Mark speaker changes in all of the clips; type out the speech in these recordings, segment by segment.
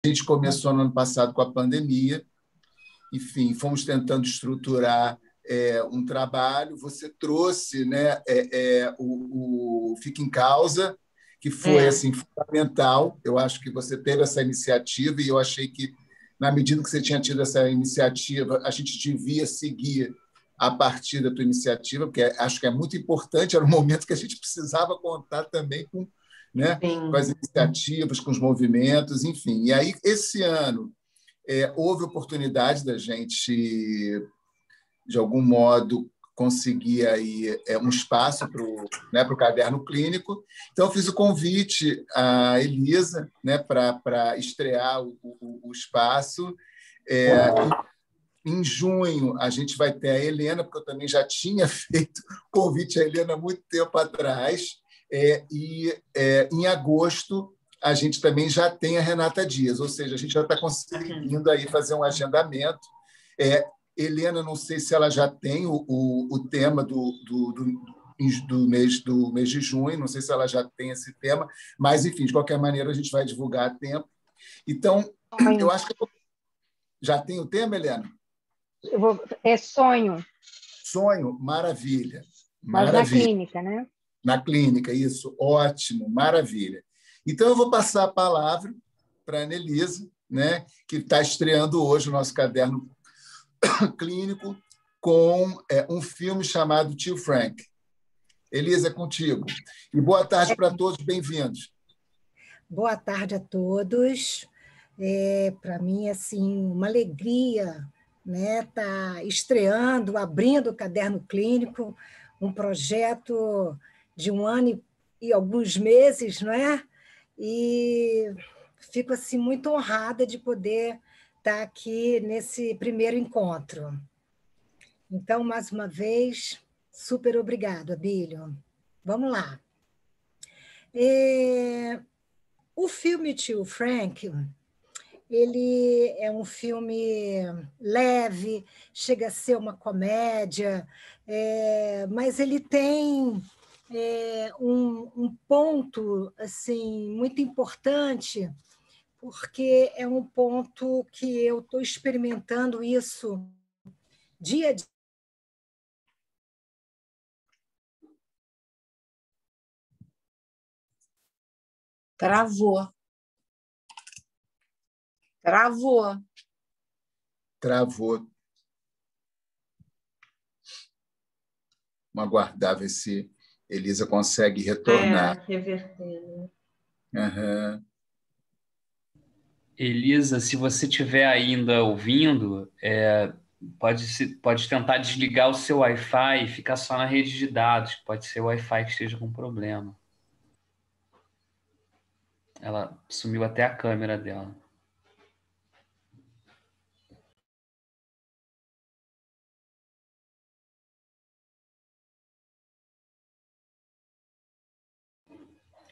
Speaker 1: gente começou no ano passado com a pandemia, enfim, fomos tentando estruturar um trabalho. Você trouxe, né, o Fica em Causa, que foi assim, fundamental. Eu acho que você teve essa iniciativa e eu achei que, na medida que você tinha tido essa iniciativa, a gente devia seguir a partir da tua iniciativa, porque acho que é muito importante, era um momento que a gente precisava contar também com, né, com as iniciativas, com os movimentos, enfim. E aí, esse ano, houve oportunidade da gente, de algum modo, conseguir aí, um espaço para o Caderno Clínico. Então, eu fiz o convite à Elisa, né, para estrear o espaço. Em junho, a gente vai ter a Helena, porque eu também já tinha feito convite à Helena há muito tempo atrás. Em agosto, a gente também já tem a Renata Dias, ou seja, a gente já está conseguindo aí fazer um agendamento. Helena, não sei se ela já tem o tema do mês de junho, não sei se ela já tem esse tema, mas, enfim, de qualquer maneira, a gente vai divulgar a tempo. Então, eu acho que já tem o tema, Helena?
Speaker 2: É sonho.
Speaker 1: Sonho, maravilha.
Speaker 2: Mas
Speaker 1: maravilha.
Speaker 2: Na clínica, né?
Speaker 1: Na clínica, isso, ótimo, maravilha. Então, eu vou passar a palavra para a Anelisa, né, que está estreando hoje o nosso caderno clínico com um filme chamado Tio Frank. Elisa, é contigo. E boa tarde para todos, bem-vindos.
Speaker 3: Boa tarde a todos. Para mim, assim, uma alegria, né, tá estreando, abrindo o Caderno Clínico, um projeto de 1 ano e alguns meses, não é? E fico assim muito honrada de poder estar aqui nesse primeiro encontro. Então, mais uma vez, super obrigada, Abílio. Vamos lá. O filme Tio Frank, ele é um filme leve, chega a ser uma comédia, mas ele tem um ponto assim muito importante, porque é um ponto que eu estou experimentando isso dia a dia.
Speaker 4: Travou.
Speaker 1: Vamos aguardar ver se Elisa consegue retornar.
Speaker 4: Reverter.
Speaker 1: Uhum.
Speaker 5: Elisa, se você estiver ainda ouvindo, pode tentar desligar o seu Wi-Fi e ficar só na rede de dados. Pode ser o Wi-Fi que esteja com problema. Ela sumiu até a câmera dela.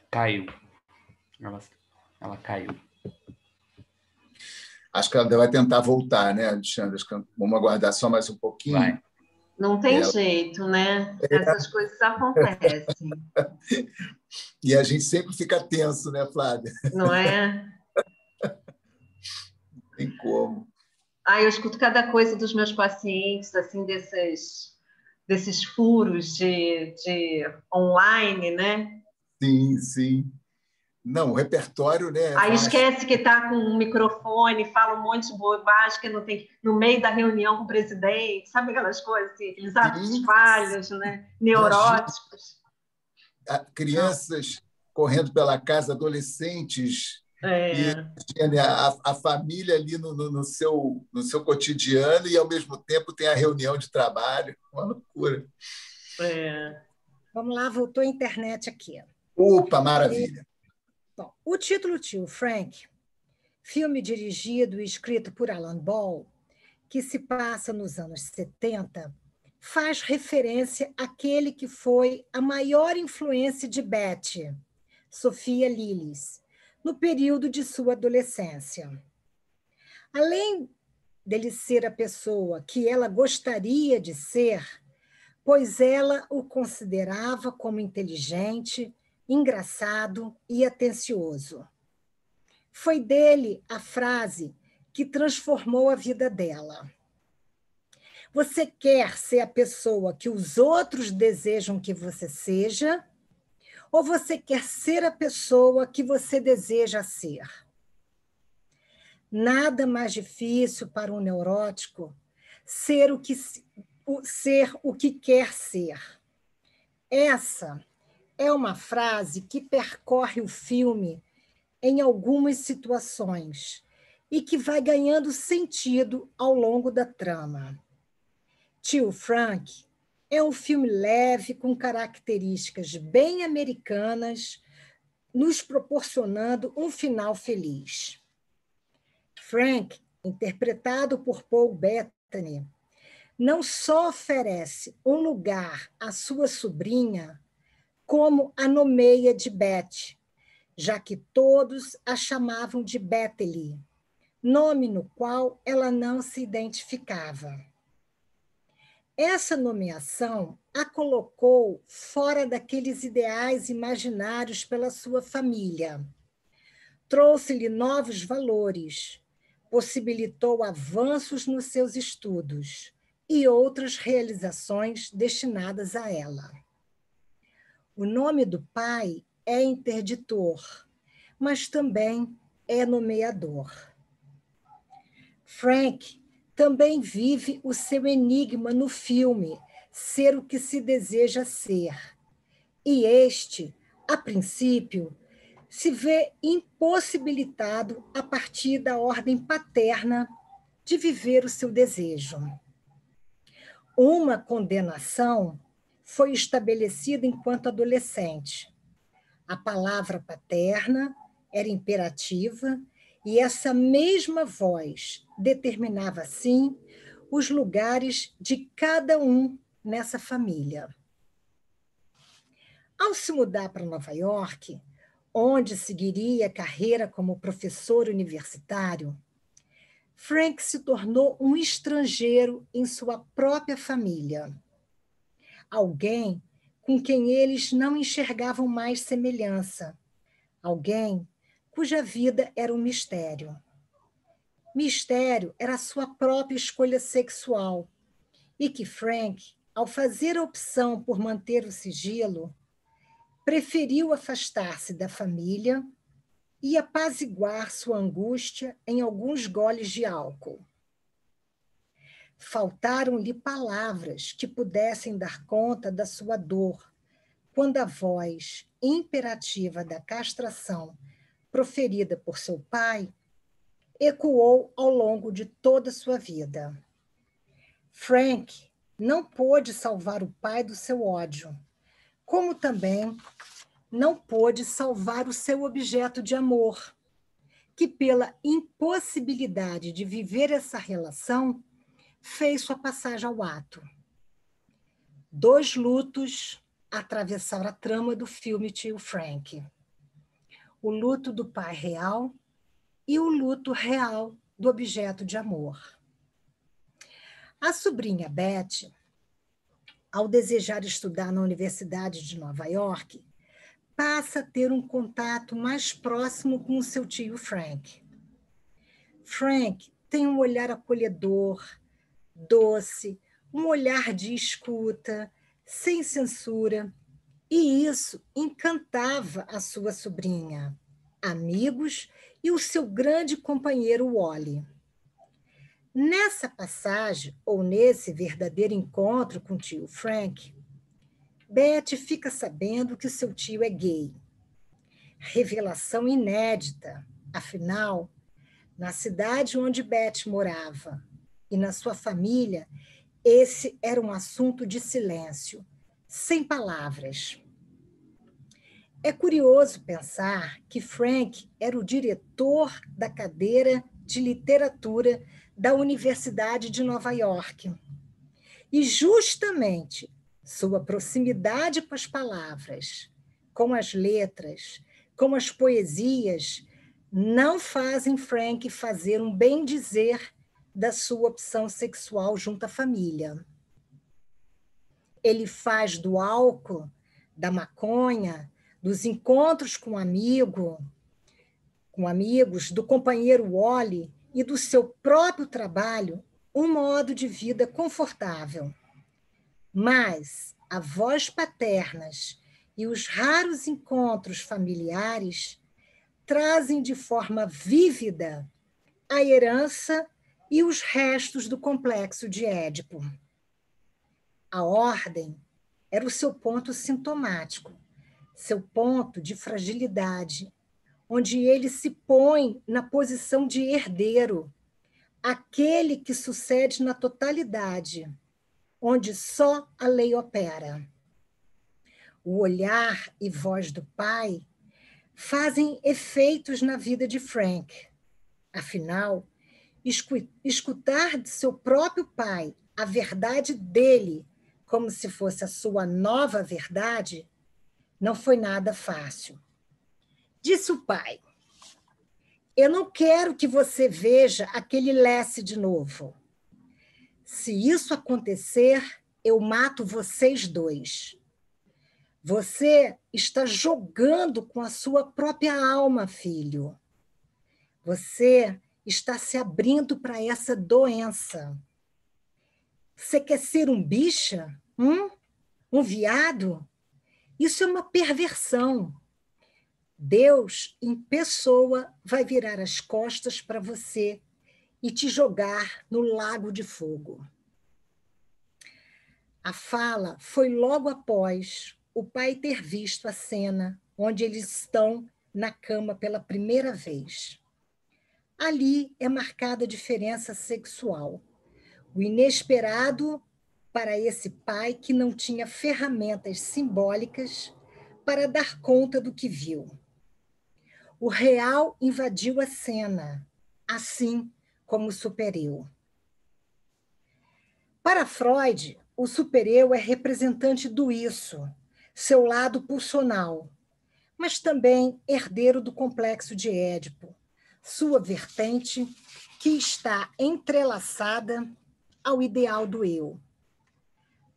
Speaker 5: Caiu. Ela caiu.
Speaker 1: Acho que ela vai tentar voltar, né, Alexandre? Vamos aguardar só mais um pouquinho.
Speaker 5: Vai.
Speaker 4: Não tem jeito, né? Essas coisas acontecem.
Speaker 1: E a gente sempre fica tenso, né, Flávia?
Speaker 4: Não é?
Speaker 1: Não tem como.
Speaker 4: Eu escuto cada coisa dos meus pacientes, assim, desses furos de online, né?
Speaker 1: Sim, sim. Não, o repertório, né?
Speaker 4: Aí esquece que está com um microfone, fala um monte de bobagem que não tem no meio da reunião com o presidente, sabe aquelas coisas, assim, aqueles atos falhos, né? Neuróticos.
Speaker 1: Crianças correndo pela casa, adolescentes, e a família ali no seu cotidiano e, ao mesmo tempo, tem a reunião de trabalho. Uma loucura.
Speaker 3: Vamos lá, voltou a internet aqui.
Speaker 1: Opa, maravilha.
Speaker 3: Bom, o título Tio Frank, filme dirigido e escrito por Alan Ball, que se passa nos anos 70, faz referência àquele que foi a maior influência de Betty, Sofia Lillis, no período de sua adolescência. Além dele ser a pessoa que ela gostaria de ser, pois ela o considerava como inteligente, engraçado e atencioso. Foi dele a frase que transformou a vida dela. Você quer ser a pessoa que os outros desejam que você seja, ou você quer ser a pessoa que você deseja ser? Nada mais difícil para um neurótico ser o que quer ser. Essa é uma frase que percorre o filme em algumas situações e que vai ganhando sentido ao longo da trama. Tio Frank é um filme leve, com características bem americanas, nos proporcionando um final feliz. Frank, interpretado por Paul Bettany, não só oferece um lugar à sua sobrinha, como a nomeia de Beth, já que todos a chamavam de Bethely, nome no qual ela não se identificava. Essa nomeação a colocou fora daqueles ideais imaginados pela sua família. Trouxe-lhe novos valores, possibilitou avanços nos seus estudos e outras realizações destinadas a ela. O nome do pai é interditor, mas também é nomeador. Frank também vive o seu enigma no filme, ser o que se deseja ser. E este, a princípio, se vê impossibilitado a partir da ordem paterna de viver o seu desejo. Uma condenação foi estabelecida enquanto adolescente. A palavra paterna era imperativa e essa mesma voz determinava, assim, os lugares de cada um nessa família. Ao se mudar para Nova York, onde seguiria a carreira como professor universitário, Frank se tornou um estrangeiro em sua própria família. Alguém com quem eles não enxergavam mais semelhança. Alguém cuja vida era um mistério. Mistério era a sua própria escolha sexual e que Frank, ao fazer a opção por manter o sigilo, preferiu afastar-se da família e apaziguar sua angústia em alguns goles de álcool. Faltaram-lhe palavras que pudessem dar conta da sua dor, quando a voz imperativa da castração, proferida por seu pai, ecoou ao longo de toda a sua vida. Frank não pôde salvar o pai do seu ódio, como também não pôde salvar o seu objeto de amor, que, pela impossibilidade de viver essa relação, fez sua passagem ao ato. 2 lutos atravessaram a trama do filme Tio Frank. O luto do pai real e o luto real do objeto de amor. A sobrinha Beth, ao desejar estudar na Universidade de Nova York, passa a ter um contato mais próximo com o seu tio Frank. Frank tem um olhar acolhedor, doce, um olhar de escuta, sem censura, e isso encantava a sua sobrinha, amigos e o seu grande companheiro Wally. Nessa passagem, ou nesse verdadeiro encontro com o tio Frank, Beth fica sabendo que seu tio é gay. Revelação inédita, afinal, na cidade onde Beth morava e na sua família, esse era um assunto de silêncio, sem palavras. É curioso pensar que Frank era o diretor da cadeira de literatura da Universidade de Nova York. E justamente sua proximidade com as palavras, com as letras, com as poesias, não fazem Frank fazer um bem-dizer da sua opção sexual junto à família. Ele faz do álcool, da maconha, dos encontros com um amigo, com amigos, do companheiro Wally e do seu próprio trabalho, um modo de vida confortável. Mas avós paternas e os raros encontros familiares trazem de forma vívida a herança e os restos do complexo de Édipo. A ordem era o seu ponto sintomático, seu ponto de fragilidade, onde ele se põe na posição de herdeiro, aquele que sucede na totalidade, onde só a lei opera. O olhar e voz do pai fazem efeitos na vida de Frank. Afinal, escutar de seu próprio pai a verdade dele, como se fosse a sua nova verdade, não foi nada fácil. Disse o pai: eu não quero que você veja aquele Lassie de novo. Se isso acontecer, eu mato vocês dois. Você está jogando com a sua própria alma, filho. Você está se abrindo para essa doença. Você quer ser um bicha? Um viado? Isso é uma perversão. Deus, em pessoa, vai virar as costas para você e te jogar no lago de fogo. A fala foi logo após o pai ter visto a cena onde eles estão na cama pela primeira vez. Ali é marcada a diferença sexual. O inesperado para esse pai que não tinha ferramentas simbólicas para dar conta do que viu. O real invadiu a cena, assim como o supereu. Para Freud, o supereu é representante do isso, seu lado pulsional, mas também herdeiro do complexo de Édipo, sua vertente que está entrelaçada ao ideal do eu.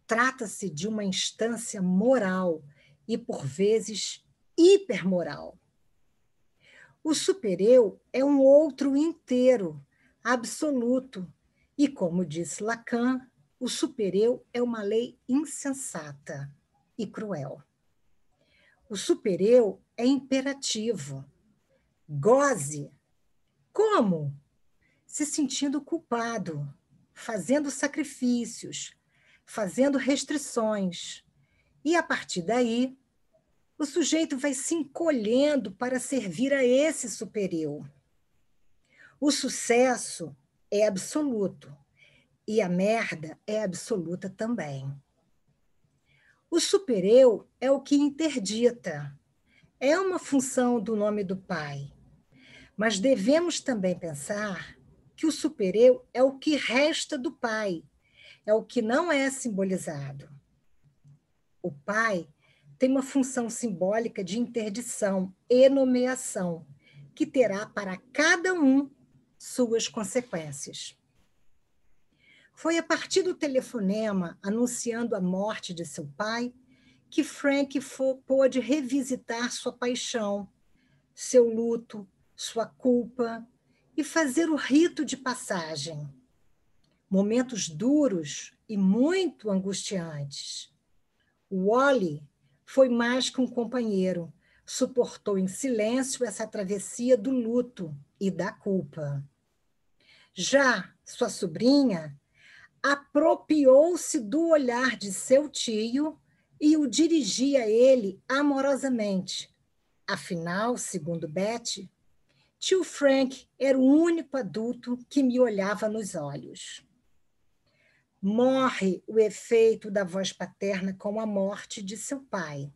Speaker 3: Trata-se de uma instância moral e, por vezes, hipermoral. O supereu é um outro inteiro, absoluto, e, como disse Lacan, o supereu é uma lei insensata e cruel. O supereu é imperativo. Goze. Como? Se sentindo culpado, fazendo sacrifícios, fazendo restrições. E, a partir daí, o sujeito vai se encolhendo para servir a esse supereu. O sucesso é absoluto e a merda é absoluta também. O supereu é o que interdita. É uma função do nome do pai. Mas devemos também pensar que o supereu é o que resta do pai, é o que não é simbolizado. O pai tem uma função simbólica de interdição e nomeação, que terá para cada um suas consequências. Foi a partir do telefonema anunciando a morte de seu pai que Frank pôde revisitar sua paixão, seu luto, sua culpa e fazer o rito de passagem. Momentos duros e muito angustiantes. Wally foi mais que um companheiro, suportou em silêncio essa travessia do luto e da culpa. Já sua sobrinha apropriou-se do olhar de seu tio e o dirigia a ele amorosamente. Afinal, segundo Betty, tio Frank era o único adulto que me olhava nos olhos. Morre o efeito da voz paterna com a morte de seu pai.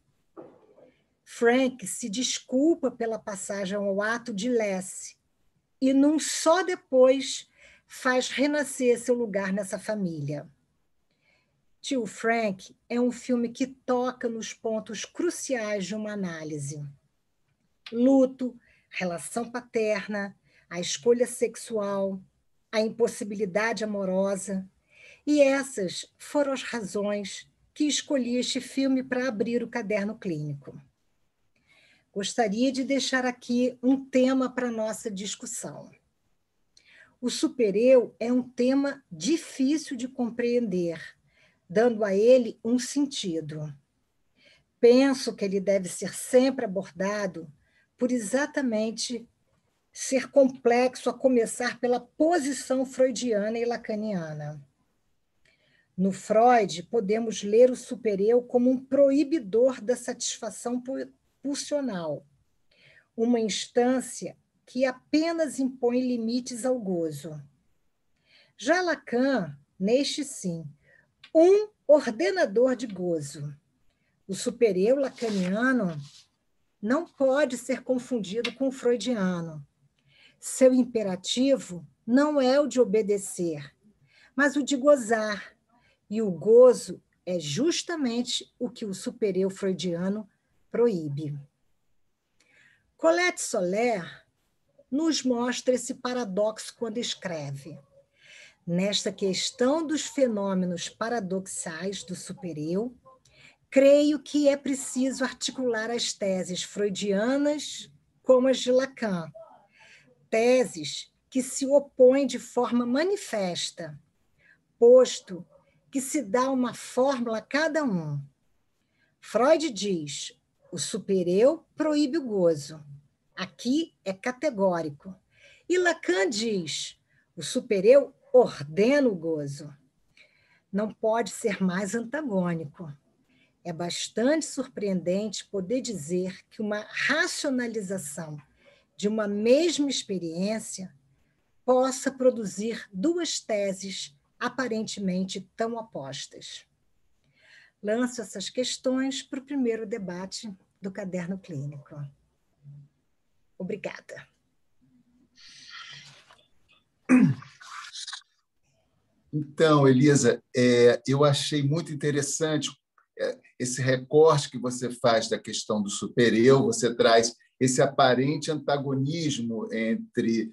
Speaker 3: Frank se desculpa pela passagem ao ato de Lassie e, num só depois, faz renascer seu lugar nessa família. Tio Frank é um filme que toca nos pontos cruciais de uma análise. Luto, relação paterna, a escolha sexual, a impossibilidade amorosa. E essas foram as razões que escolhi este filme para abrir o caderno clínico. gostaria de deixar aqui um tema para a nossa discussão. O supereu é um tema difícil de compreender, dando a ele um sentido. Penso que ele deve ser sempre abordado por exatamente ser complexo, a começar pela posição freudiana e lacaniana. No Freud, podemos ler o supereu como um proibidor da satisfação pulsional, uma instância que apenas impõe limites ao gozo. Já Lacan, neste sim, um ordenador de gozo. O supereu lacaniano não pode ser confundido com o freudiano. Seu imperativo não é o de obedecer, mas o de gozar. E o gozo é justamente o que o supereu freudiano proíbe. Colette Soler nos mostra esse paradoxo quando escreve: nesta questão dos fenômenos paradoxais do supereu, creio que é preciso articular as teses freudianas com as de Lacan, teses que se opõem de forma manifesta, posto que se dá uma fórmula a cada um. Freud diz: o supereu proíbe o gozo. Aqui é categórico. E Lacan diz: o supereu ordena o gozo. Não pode ser mais antagônico. É bastante surpreendente poder dizer que uma racionalização de uma mesma experiência possa produzir duas teses aparentemente tão opostas. Lanço essas questões para o primeiro debate do Caderno Clínico. Obrigada.
Speaker 1: Então, Elisa, eu achei muito interessante esse recorte que você faz da questão do supereu, você traz esse aparente antagonismo entre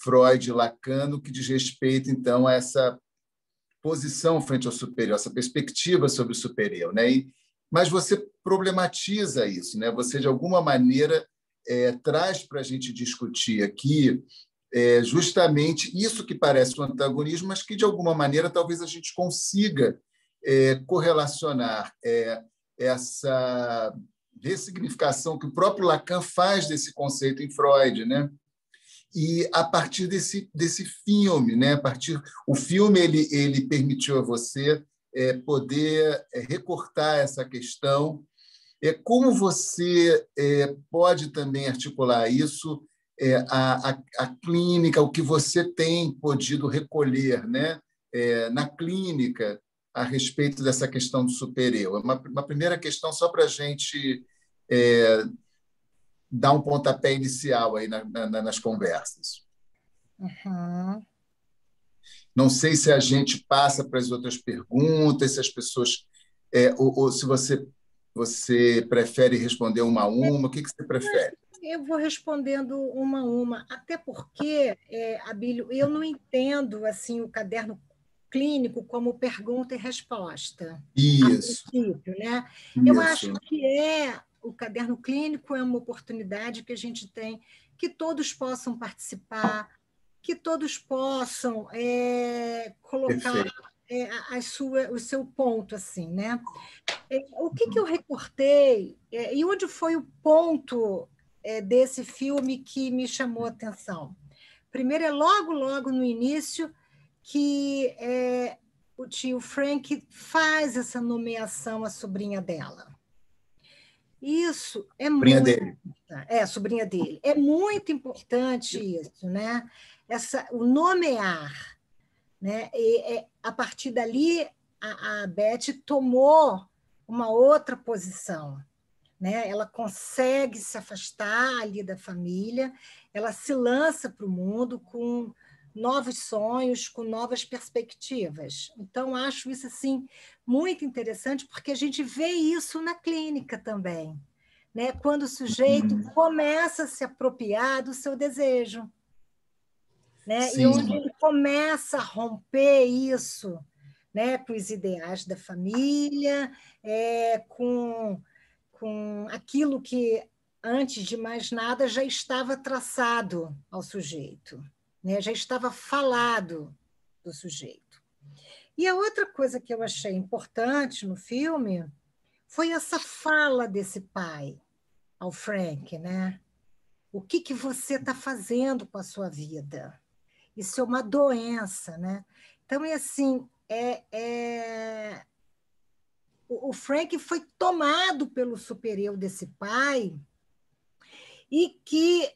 Speaker 1: Freud e Lacan, no que diz respeito, então, a essa posição frente ao supereu, essa perspectiva sobre o supereu, né? Mas você problematiza isso, né? Você, de alguma maneira, traz para a gente discutir aqui justamente isso que parece um antagonismo, mas que, de alguma maneira, talvez a gente consiga correlacionar essa ressignificação que o próprio Lacan faz desse conceito em Freud, né? E a partir desse filme, né? O filme ele permitiu a você poder recortar essa questão. Como você pode também articular isso a clínica, o que você tem podido recolher, né? Na clínica a respeito dessa questão do supereu? Uma primeira questão só para a gente dar um pontapé inicial aí nas conversas.
Speaker 3: Uhum.
Speaker 1: Não sei se a gente passa para as outras perguntas, se as pessoas... ou se você prefere responder uma a uma, o que você prefere?
Speaker 3: Eu vou respondendo uma a uma, até porque, Abílio, eu não entendo assim, o caderno clínico como pergunta e resposta.
Speaker 1: Isso.
Speaker 3: A princípio, né?
Speaker 1: Isso.
Speaker 3: Eu acho que o caderno clínico é uma oportunidade que a gente tem, que todos possam participar, que todos possam colocar o seu ponto, assim, né? O que eu recortei, e onde foi o ponto desse filme que me chamou a atenção? Primeiro, logo no início, que o tio Frank faz essa nomeação à sobrinha dela. Isso é
Speaker 1: sobrinha
Speaker 3: muito...
Speaker 1: dele.
Speaker 3: Sobrinha dele. É muito importante isso, né? O nomear. Né? A partir dali, a Beth tomou uma outra posição. Né? Ela consegue se afastar ali da família, ela se lança para o mundo com novos sonhos, com novas perspectivas. Então, acho isso assim, muito interessante, porque a gente vê isso na clínica também, né? Quando o sujeito começa a se apropriar do seu desejo. Né? E onde ele começa a romper isso, né? Com os ideais da família, com aquilo que antes de mais nada, já estava traçado ao sujeito, né? Já estava falado do sujeito. E a outra coisa que eu achei importante no filme foi essa fala desse pai ao Frank, né? O que você está fazendo com a sua vida? Isso é uma doença, né? Então, é assim, o Frank foi tomado pelo supereu desse pai e que,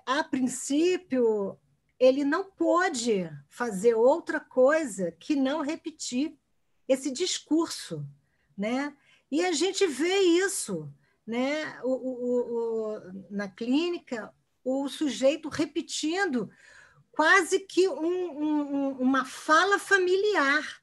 Speaker 3: a princípio, ele não pôde fazer outra coisa que não repetir esse discurso, né? E a gente vê isso, né? Na clínica, o sujeito repetindo quase que uma fala familiar,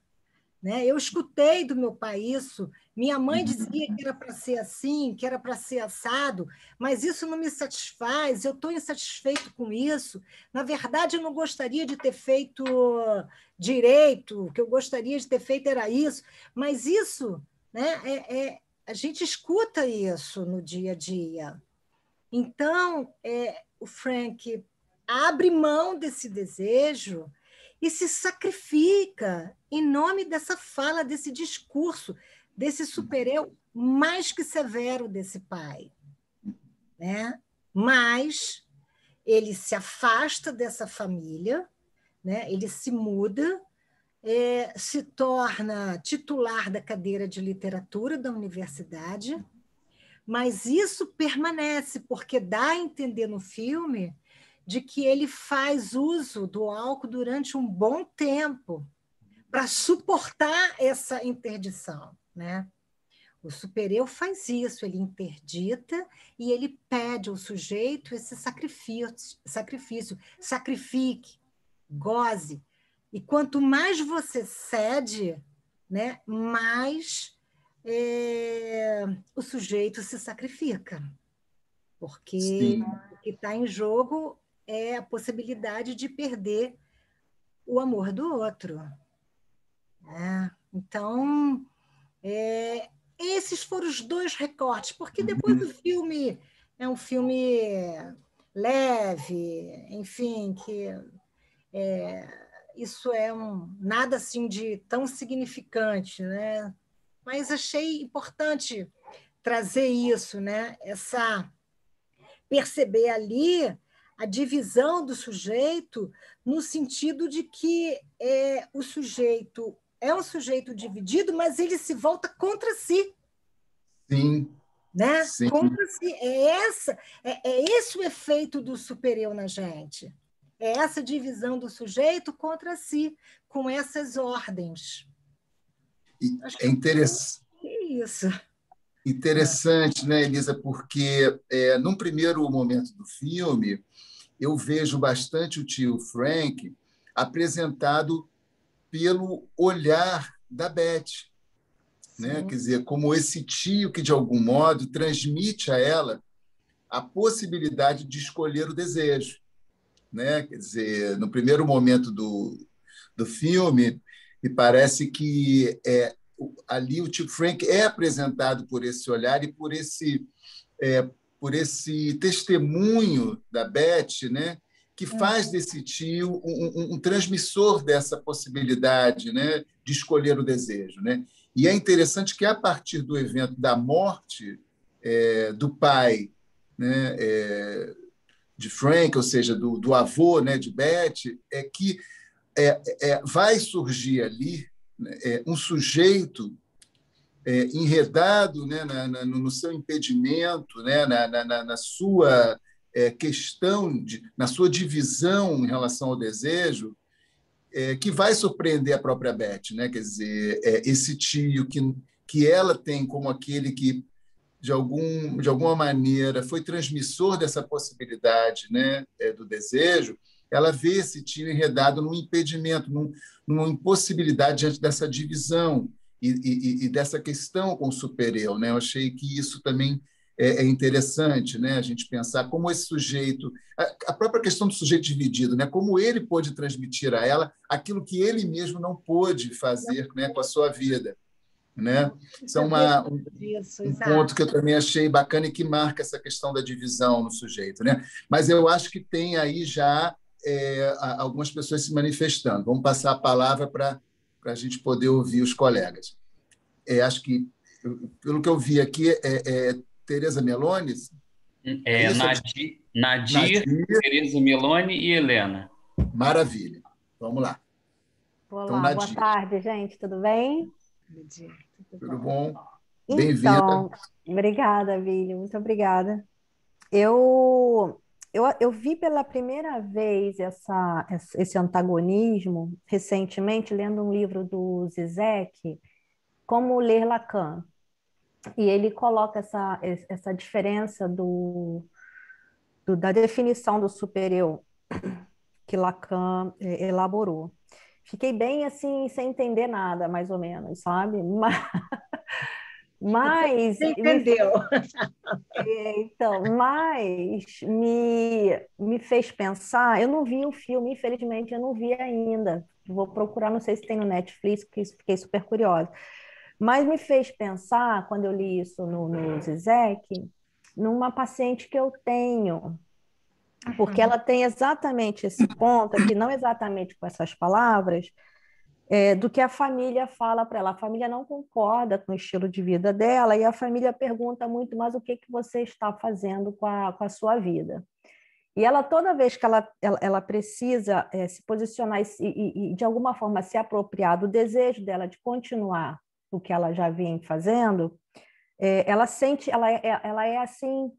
Speaker 3: né? Eu escutei do meu pai isso. Minha mãe dizia que era para ser assim, que era para ser assado, mas isso não me satisfaz, eu estou insatisfeito com isso. Na verdade, eu não gostaria de ter feito direito, o que eu gostaria de ter feito era isso, mas isso, né, a gente escuta isso no dia a dia. Então, o Frank abre mão desse desejo e se sacrifica em nome dessa fala, desse discurso, desse supereu mais que severo desse pai, né? Mas ele se afasta dessa família, né? Ele se muda, se torna titular da cadeira de literatura da universidade, mas isso permanece, porque dá a entender no filme de que ele faz uso do álcool durante um bom tempo para suportar essa interdição, né? O supereu faz isso, ele interdita e ele pede ao sujeito esse sacrifício, sacrifique, goze. E quanto mais você cede, né, mais o sujeito se sacrifica, porque o que está em jogo é a possibilidade de perder o amor do outro, né? Então, esses foram os dois recortes, porque depois o filme é um filme leve, enfim, que isso nada assim de tão significante, né? Mas achei importante trazer isso, né? Perceber ali a divisão do sujeito no sentido de que o sujeito é um sujeito dividido, mas ele se volta contra si.
Speaker 1: Sim.
Speaker 3: Né?
Speaker 1: Sim.
Speaker 3: Contra si. É esse o efeito do supereu na gente. É essa divisão do sujeito contra si, com essas ordens.
Speaker 1: É interessante.
Speaker 3: É isso.
Speaker 1: Interessante, né, Elisa? Porque, num primeiro momento do filme, eu vejo bastante o tio Frank apresentado pelo olhar da Beth, né? Quer dizer, como esse tio que, de algum modo, transmite a ela a possibilidade de escolher o desejo, né? Quer dizer, no primeiro momento do filme, me parece que ali o tio Frank é apresentado por esse olhar e por esse testemunho da Beth, né? Que faz desse tio um transmissor dessa possibilidade, né? De escolher o desejo, né? E é interessante que, a partir do evento da morte do pai, né? De Frank, ou seja, do avô, né? De Beth, que vai surgir ali, né? Um sujeito enredado, né? No seu impedimento, né? Na sua questão, na sua divisão em relação ao desejo, que vai surpreender a própria Beth, né? Quer dizer, esse tio que ela tem como aquele que, de alguma maneira, foi transmissor dessa possibilidade, né? Do desejo, ela vê esse tio enredado num impedimento, numa impossibilidade diante dessa divisão e dessa questão com o supereu, né? Eu achei que isso também é interessante, né? A gente pensar como esse sujeito, a própria questão do sujeito dividido, né? Como ele pôde transmitir a ela aquilo que ele mesmo não pôde fazer, né? Com a sua vida. né? Isso é um ponto que eu também achei bacana e que marca essa questão da divisão no sujeito, né? Mas eu acho que tem aí já algumas pessoas se manifestando. Vamos passar a palavra para a gente poder ouvir os colegas. Acho que, pelo que eu vi aqui, Tereza Meloni.
Speaker 5: Nadir, Tereza Meloni e Helena.
Speaker 1: Maravilha. Vamos lá.
Speaker 2: Olá, então, boa tarde, gente. Tudo bem?
Speaker 1: Tudo bom? Bem-vinda.
Speaker 2: Então, obrigada, Vílio. Muito obrigada. Eu vi pela primeira vez esse antagonismo recentemente lendo um livro do Zizek, Como Ler Lacan. E ele coloca essa diferença da definição do super-eu que Lacan elaborou. Fiquei bem assim, sem entender nada, mais ou menos, sabe? Mas
Speaker 3: você entendeu.
Speaker 2: Mas me fez pensar. Eu não vi o filme, infelizmente, eu não vi ainda. Vou procurar, não sei se tem no Netflix, porque fiquei super curiosa. Mas me fez pensar, quando eu li isso no Zizek, numa paciente que eu tenho, porque ela tem exatamente esse ponto aqui, não exatamente com essas palavras, do que a família fala para ela. A família não concorda com o estilo de vida dela e a família pergunta muito, mas o que você está fazendo com a sua vida? E ela, toda vez que ela precisa se posicionar e, de alguma forma, se apropriar do desejo dela de continuar o que ela já vinha fazendo, ela é assim,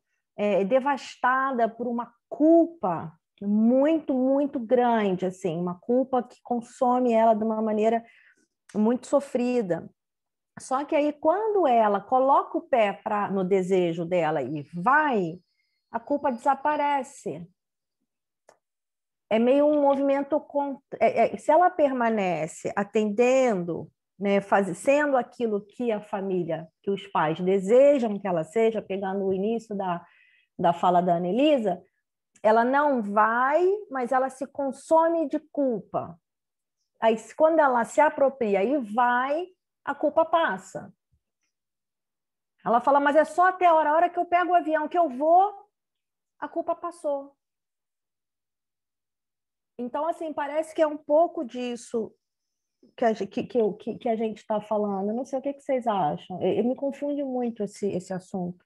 Speaker 2: devastada por uma culpa muito, muito grande, assim, uma culpa que consome ela de uma maneira muito sofrida. Só que aí, quando ela coloca o pé no desejo dela e vai, a culpa desaparece. É meio um movimento... se ela permanece atendendo, né, sendo aquilo que a família, que os pais desejam que ela seja, pegando o início da fala da Annelisa, ela não vai, mas ela se consome de culpa. Aí, quando ela se apropria e vai, a culpa passa. Ela fala, mas é só até a hora que eu pego o avião, que eu vou, a culpa passou. Então, assim, parece que é um pouco disso que a gente está falando. Eu não sei o que vocês acham. Me confunde muito esse assunto.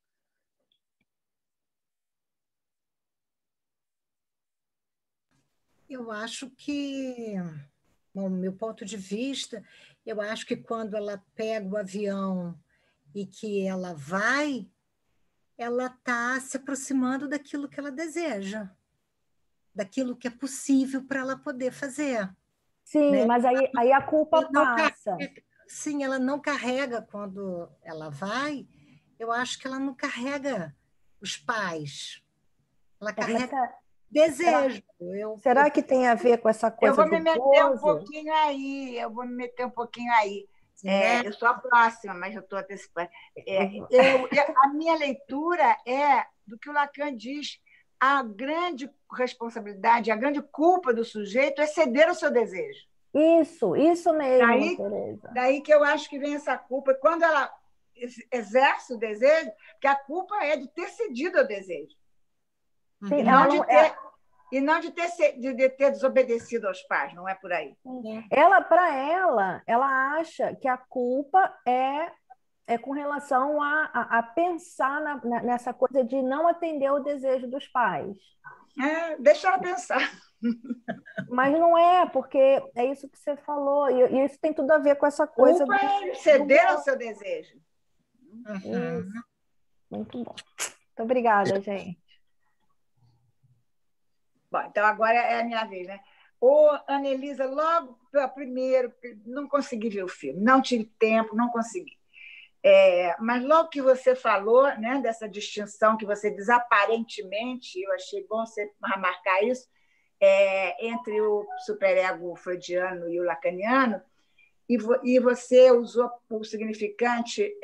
Speaker 3: Eu acho que, bom, meu ponto de vista, eu acho que quando ela pega o avião e que ela vai, ela está se aproximando daquilo que ela deseja, daquilo que é possível para ela poder fazer.
Speaker 2: Sim,
Speaker 3: né?
Speaker 2: Mas aí a culpa passa.
Speaker 3: Sim, ela não carrega quando ela vai, eu acho que ela não carrega os pais. Ela carrega desejo.
Speaker 2: Será que tem a ver com essa coisa do gozo?
Speaker 6: Eu vou me meter um pouquinho aí. Eu sou a próxima, mas eu estou antecipando. A minha leitura é do que o Lacan diz, a grande responsabilidade, a grande culpa do sujeito é ceder ao seu desejo.
Speaker 2: Isso mesmo, Tereza.
Speaker 6: Daí que eu acho que vem essa culpa. Quando ela exerce o desejo, que a culpa é de ter cedido ao desejo.
Speaker 2: Sim,
Speaker 6: e não de ter desobedecido aos pais, não é por aí.
Speaker 2: Ela acha que a culpa é com relação a pensar nessa coisa de não atender o desejo dos pais.
Speaker 6: Deixa ela pensar.
Speaker 2: Mas não é, porque é isso que você falou, e isso tem tudo a ver com essa coisa...
Speaker 6: Culpa é ceder ao seu desejo.
Speaker 2: Isso. Muito bom. Muito obrigada, gente.
Speaker 6: Bom, então agora é a minha vez, né? Annelisa, logo primeiro, não consegui ver o filme, não tive tempo, não consegui. Mas logo que você falou, né, dessa distinção que você diz aparentemente, eu achei bom você marcar isso, entre o superego freudiano e o lacaniano, e você usou o significante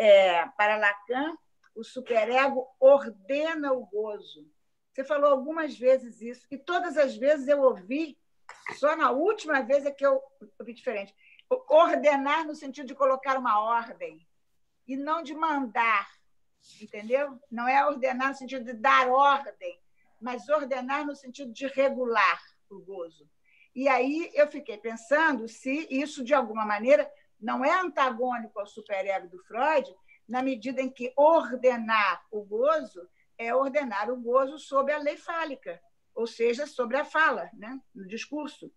Speaker 6: para Lacan, o superego ordena o gozo. Você falou algumas vezes isso, e todas as vezes eu ouvi, só na última vez é que eu ouvi diferente. Ordenar no sentido de colocar uma ordem, e não de mandar, entendeu? Não é ordenar no sentido de dar ordem, mas ordenar no sentido de regular o gozo. E aí eu fiquei pensando se isso, de alguma maneira, não é antagônico ao superego do Freud, na medida em que ordenar o gozo é ordenar o gozo sob a lei fálica, ou seja, sobre a fala, né? No discurso.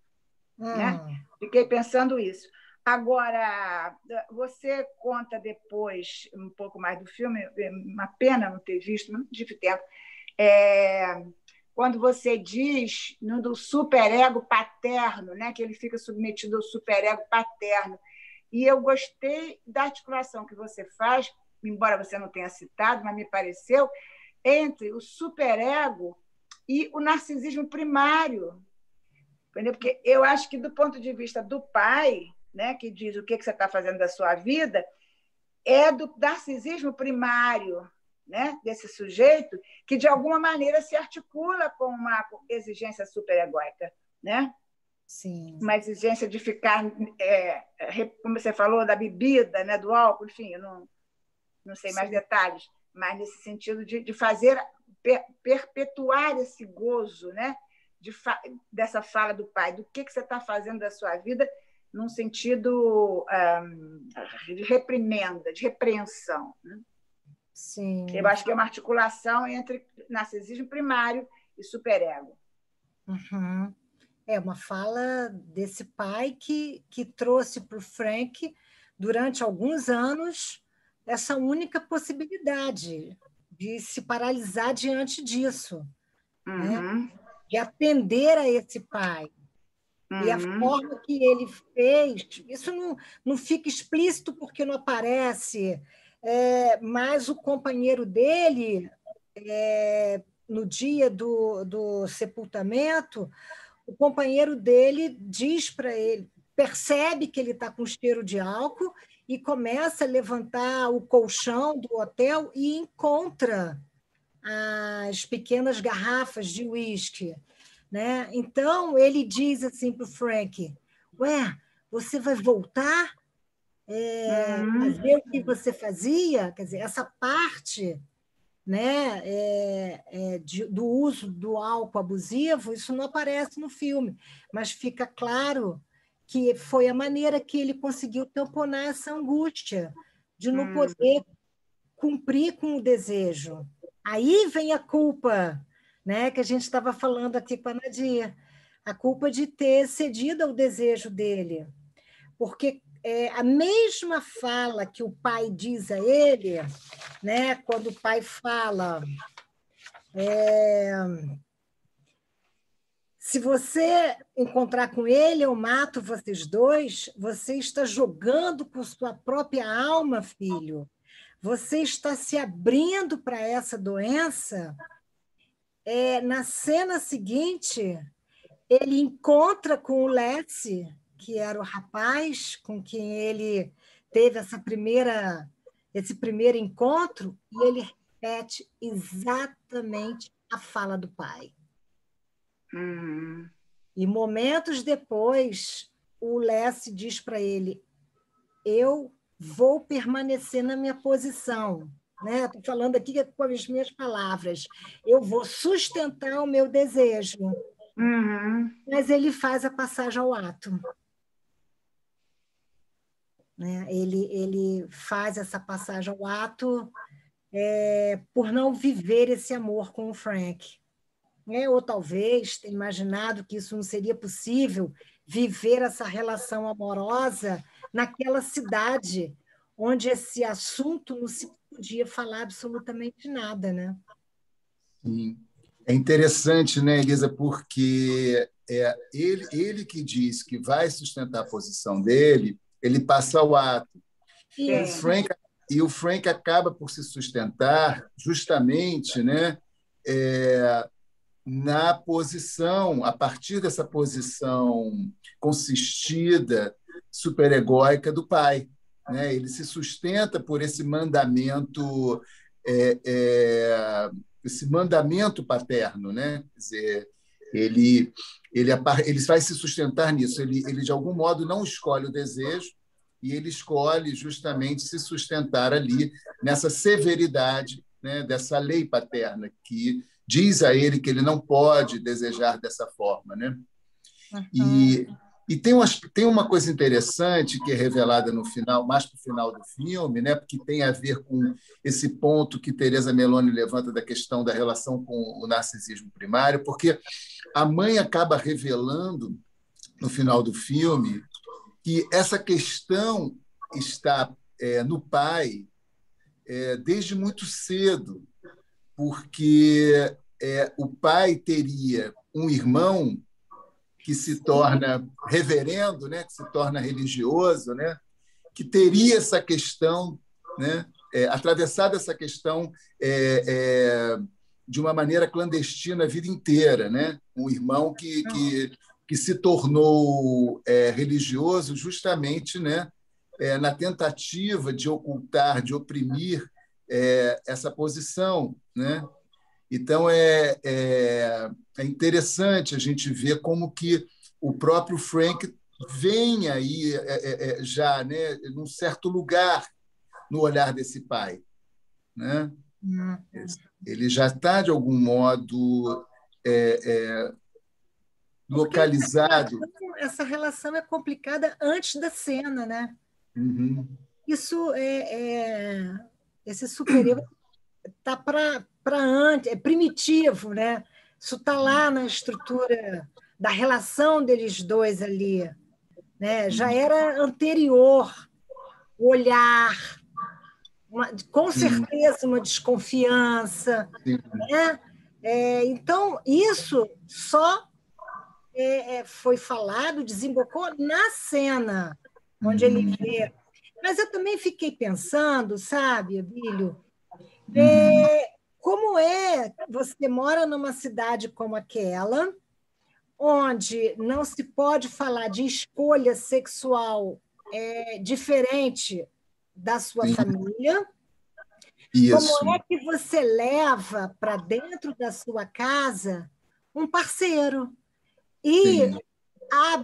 Speaker 6: Né? Fiquei pensando isso. Agora, você conta depois um pouco mais do filme, uma pena não ter visto, não tive tempo, quando você diz do superego paterno, né? Que ele fica submetido ao superego paterno. E eu gostei da articulação que você faz, embora você não tenha citado, mas me pareceu, entre o superego e o narcisismo primário. Entendeu? Porque eu acho que, do ponto de vista do pai, né, que diz o que você está fazendo da sua vida, é do narcisismo primário, né, desse sujeito, que, de alguma maneira, se articula com uma exigência superegóica, né?
Speaker 3: Sim.
Speaker 6: Uma exigência de ficar, como você falou, da bebida, né, do álcool, enfim, eu não sei mais detalhes, mas nesse sentido de fazer, perpetuar esse gozo, né, dessa fala do pai, do que você está fazendo da sua vida, num sentido de reprimenda, de repreensão. Né?
Speaker 3: Sim.
Speaker 6: Eu acho que é uma articulação entre narcisismo primário e superego.
Speaker 3: Uhum. É uma fala desse pai que trouxe para o Frank, durante alguns anos, essa única possibilidade de se paralisar diante disso, né? De atender a esse pai. E a forma que ele fez, isso não fica explícito porque não aparece, mas o companheiro dele, no dia do sepultamento, o companheiro dele diz para ele, percebe que ele está com cheiro de álcool e começa a levantar o colchão do hotel e encontra as pequenas garrafas de uísque, né? Então, ele diz assim para o Frank, você vai voltar a fazer o que você fazia? Quer dizer, essa parte, né, do uso do álcool abusivo, isso não aparece no filme, mas fica claro que foi a maneira que ele conseguiu tamponar essa angústia de não poder cumprir com o desejo. Aí vem a culpa, né, que a gente estava falando aqui com a Nadia, a culpa de ter cedido ao desejo dele. Porque a mesma fala que o pai diz a ele, né, quando o pai fala, se você encontrar com ele, eu mato vocês dois, você está jogando com sua própria alma, filho. Você está se abrindo para essa doença. Na cena seguinte, ele encontra com o Letzi, que era o rapaz com quem ele teve esse primeiro encontro, e ele repete exatamente a fala do pai. E momentos depois, o Letzi diz para ele, eu vou permanecer na minha posição. Estou falando aqui com as minhas palavras. Eu vou sustentar o meu desejo. Mas ele faz a passagem ao ato. Ele faz essa passagem ao ato por não viver esse amor com o Frank. Ou talvez ter imaginado que isso não seria possível, viver essa relação amorosa naquela cidade onde esse assunto não se podia falar absolutamente nada, né?
Speaker 1: Sim. É interessante, né, Elisa, porque ele que diz que vai sustentar a posição dele, ele passa ao ato. E o Frank acaba por se sustentar justamente, né, na posição, a partir dessa posição consistida, superegóica do pai. Né? Ele se sustenta por esse mandamento, esse mandamento paterno. Né? Quer dizer, ele vai se sustentar nisso. Ele, de algum modo, não escolhe o desejo, e ele escolhe justamente se sustentar ali nessa severidade, né, dessa lei paterna, que diz a ele que ele não pode desejar dessa forma, né? E, tem uma coisa interessante que é revelada no final, mais para o final do filme, né, porque tem a ver com esse ponto que Teresa Meloni levanta da questão da relação com o narcisismo primário, porque a mãe acaba revelando, no final do filme, que essa questão está no pai desde muito cedo, porque o pai teria um irmão que se torna reverendo, né, que se torna religioso, né, que teria essa questão, né, atravessado essa questão de uma maneira clandestina a vida inteira, né, um irmão que se tornou religioso justamente, né, na tentativa de ocultar, de oprimir essa posição, né? Então, é interessante a gente ver como que o próprio Frank vem aí já, né, num certo lugar no olhar desse pai, né? Ele já está, de algum modo, localizado.
Speaker 3: Essa relação é complicada antes da cena, né?
Speaker 1: Uhum.
Speaker 3: Isso esse super-eu está para antes, é primitivo, né? Isso está lá na estrutura da relação deles dois ali, né? Já era anterior o olhar, com certeza uma desconfiança, né? Então, isso só foi falado, desembocou na cena, onde ele vê. Mas eu também fiquei pensando, sabe, Abílio, como você mora numa cidade como aquela, onde não se pode falar de escolha sexual diferente da sua família.
Speaker 1: Isso.
Speaker 3: Como é que você leva para dentro da sua casa um parceiro e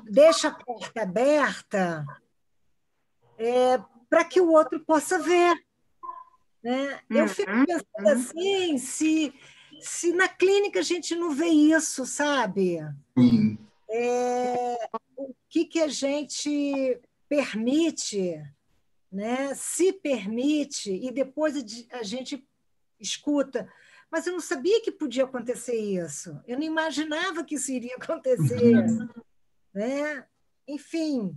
Speaker 3: deixa a porta aberta para que o outro possa ver, né? Eu fico pensando assim, se na clínica a gente não vê isso, sabe?
Speaker 1: Sim.
Speaker 3: O que a gente permite, né? Se permite, e depois a gente escuta. Mas eu não sabia que podia acontecer isso. Eu não imaginava que isso iria acontecer. Né? Enfim,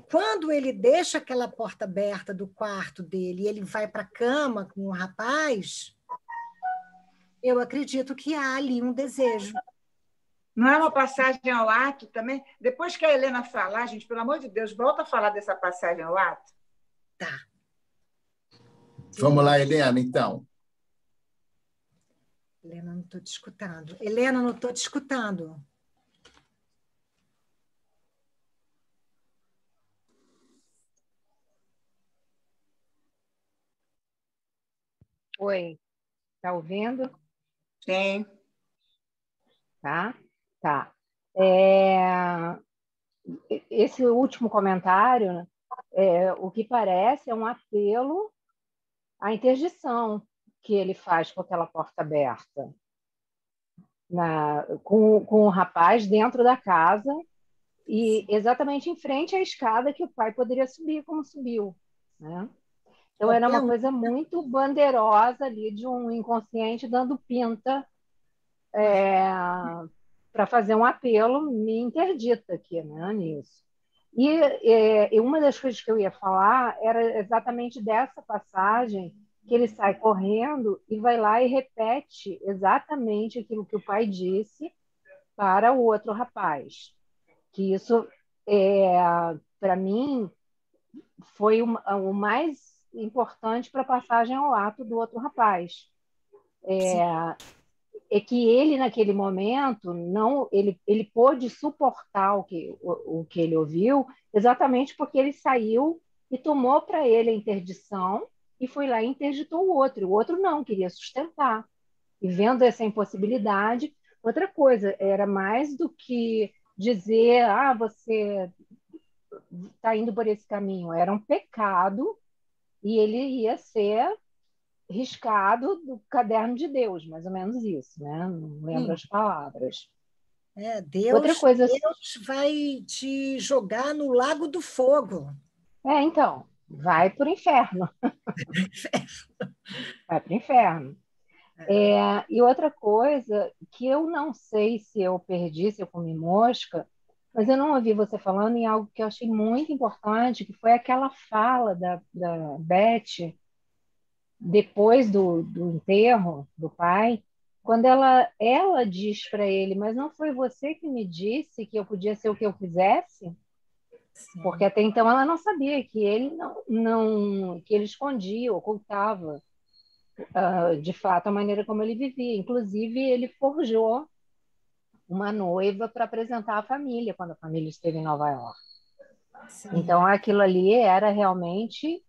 Speaker 3: quando ele deixa aquela porta aberta do quarto dele e ele vai para a cama com o rapaz, eu acredito que há ali um desejo.
Speaker 6: Não é uma passagem ao ato também? Depois que a Helena falar, gente, pelo amor de Deus, volta a falar dessa passagem ao ato.
Speaker 3: Tá.
Speaker 1: Vamos lá, Helena, então.
Speaker 3: Helena, não estou te escutando. Helena, não estou te escutando.
Speaker 2: Oi, tá ouvindo?
Speaker 6: Sim.
Speaker 2: Tá. Esse último comentário, o que parece é um apelo à interdição que ele faz com aquela porta aberta, com o rapaz dentro da casa e exatamente em frente à escada que o pai poderia subir como subiu, né? Então era uma coisa muito bandeirosa ali de um inconsciente dando pinta para fazer um apelo, me interdita aqui, né, nisso. E uma das coisas que eu ia falar era exatamente dessa passagem que ele sai correndo e vai lá e repete exatamente aquilo que o pai disse para o outro rapaz. Que isso, para mim, foi o mais importante para a passagem ao ato do outro rapaz. É que ele, naquele momento, ele pôde suportar o que ele ouviu, exatamente porque ele saiu e tomou para ele a interdição e foi lá e interditou o outro não, queria sustentar. E vendo essa impossibilidade, outra coisa, era mais do que dizer, você
Speaker 7: está indo por esse caminho. Era um pecado e ele ia ser riscado do caderno de Deus, mais ou menos isso, né? Não lembro as palavras.
Speaker 3: Deus vai te jogar no lago do fogo.
Speaker 7: Então, vai para o inferno. Vai para o inferno. E outra coisa que eu não sei se eu perdi, se eu comi mosca, mas eu não ouvi você falando em algo que eu achei muito importante, que foi aquela fala da Beth depois do enterro do pai, quando ela diz para ele, mas não foi você que me disse que eu podia ser o que eu quisesse? Sim. Porque até então ela não sabia que ele que ele escondia, ocultava de fato a maneira como ele vivia. Inclusive, ele forjou uma noiva para apresentar à família quando a família esteve em Nova York. Sim. Então, aquilo ali era realmente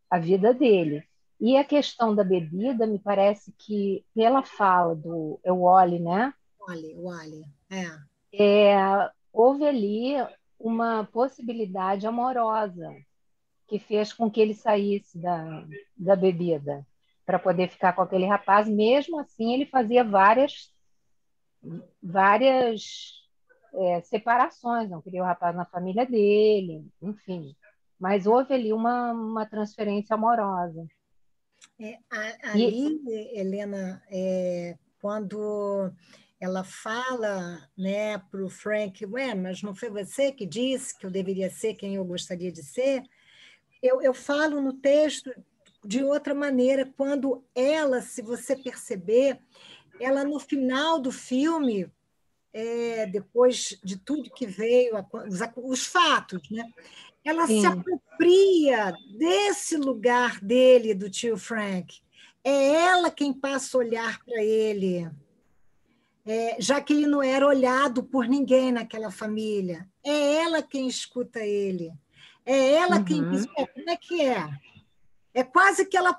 Speaker 7: a vida dele. E a questão da bebida, me parece que, pela fala do Wally, né?
Speaker 3: Wally,
Speaker 7: houve ali uma possibilidade amorosa que fez com que ele saísse da bebida para poder ficar com aquele rapaz. Mesmo assim, ele fazia várias separações, não queria o rapaz na família dele, enfim. Mas houve ali uma transferência amorosa.
Speaker 3: Ali, Helena, quando ela fala, né, para o Frank, mas não foi você que disse que eu deveria ser quem eu gostaria de ser? Eu falo no texto de outra maneira, quando ela, se você perceber, ela no final do filme, depois de tudo que veio, os fatos, né? Ela se apropria desse lugar dele, do tio Frank. É ela quem passa a olhar para ele, já que ele não era olhado por ninguém naquela família. É ela quem escuta ele. É ela quem diz, como é que é? É quase que ela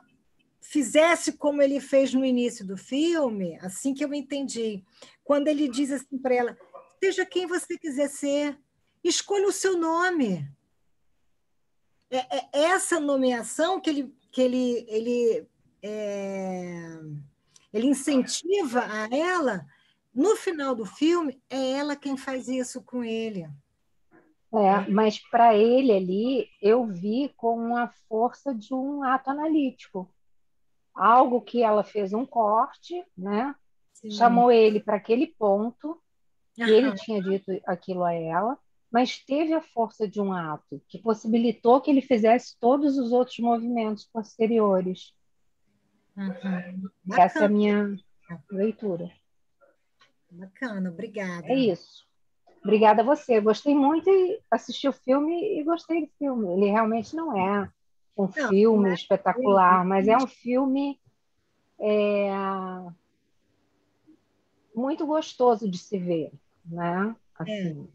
Speaker 3: fizesse como ele fez no início do filme, assim que eu entendi. Quando ele diz assim para ela, seja quem você quiser ser, escolha o seu nome. Essa nomeação que ele incentiva a ela, no final do filme, é ela quem faz isso com ele.
Speaker 7: Mas para ele ali, eu vi com a força de um ato analítico. Algo que ela fez um corte, né? Chamou ele para aquele ponto, que ele tinha dito aquilo a ela, mas teve a força de um ato que possibilitou que ele fizesse todos os outros movimentos posteriores. Essa é a minha leitura.
Speaker 3: Bacana, obrigada.
Speaker 7: É isso. Obrigada a você. Gostei muito e assisti o filme e gostei do filme. Ele realmente não é um filme espetacular, mas é um filme muito gostoso de se ver, né? Assim.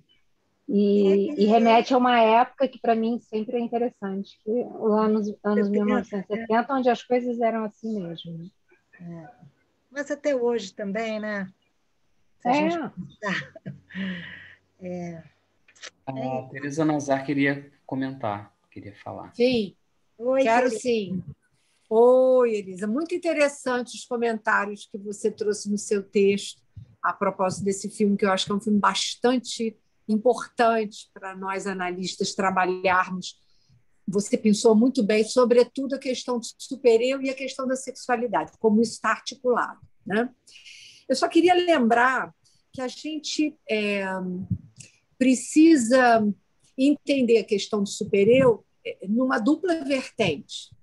Speaker 7: E remete a uma época que, para mim, sempre é interessante, que os anos 1970, onde as coisas eram assim mesmo.
Speaker 3: Mas até hoje também, né?
Speaker 5: A Teresa Nazar queria comentar, queria falar.
Speaker 8: Sim, quero sim. Oi, Elisa. Muito interessante os comentários que você trouxe no seu texto a propósito desse filme, que eu acho que é um filme bastante importante para nós analistas trabalharmos. Você pensou muito bem, sobretudo a questão do supereu e a questão da sexualidade, como isso está articulado, né? Eu só queria lembrar que a gente precisa entender a questão do supereu numa dupla vertente.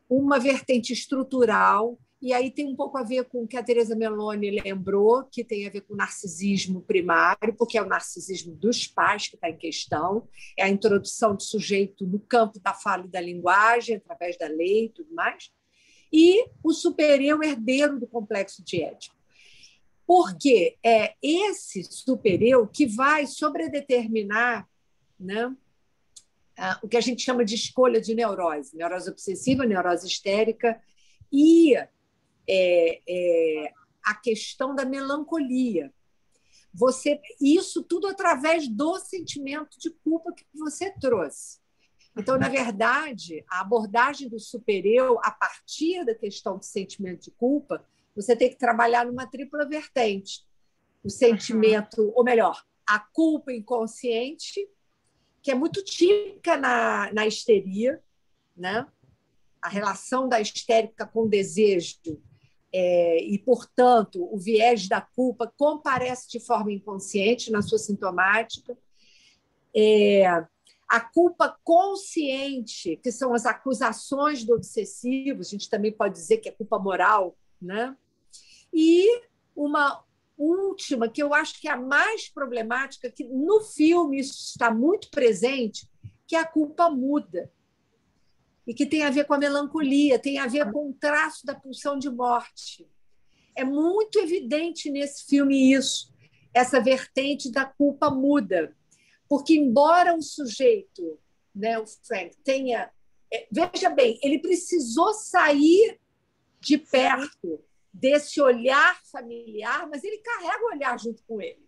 Speaker 8: Uma vertente estrutural, e aí tem um pouco a ver com o que a Teresa Meloni lembrou, que tem a ver com o narcisismo primário, porque é o narcisismo dos pais que está em questão, é a introdução do sujeito no campo da fala e da linguagem, através da lei e tudo mais, e o supereu herdeiro do complexo de Édipo. Porque é esse supereu que vai sobredeterminar, né, o que a gente chama de escolha de neurose obsessiva, neurose histérica, e a questão da melancolia. Isso tudo através do sentimento de culpa que você trouxe. Então, na verdade, a abordagem do super-eu, a partir da questão do sentimento de culpa, você tem que trabalhar numa tripla vertente. O sentimento, ou melhor, a culpa inconsciente, que é muito típica na histeria, né? A relação da histérica com o desejo e, portanto, o viés da culpa comparece de forma inconsciente na sua sintomática. A culpa consciente, que são as acusações do obsessivo, a gente também pode dizer que é culpa moral, né? E uma última, que eu acho que é a mais problemática, que no filme isso está muito presente, que é a culpa muda, e que tem a ver com a melancolia, tem a ver com o traço da pulsão de morte. É muito evidente nesse filme isso, essa vertente da culpa muda. Porque, embora o sujeito, né, o Frank, tenha... Veja bem, ele precisou sair de perto desse olhar familiar, mas ele carrega o olhar junto com ele.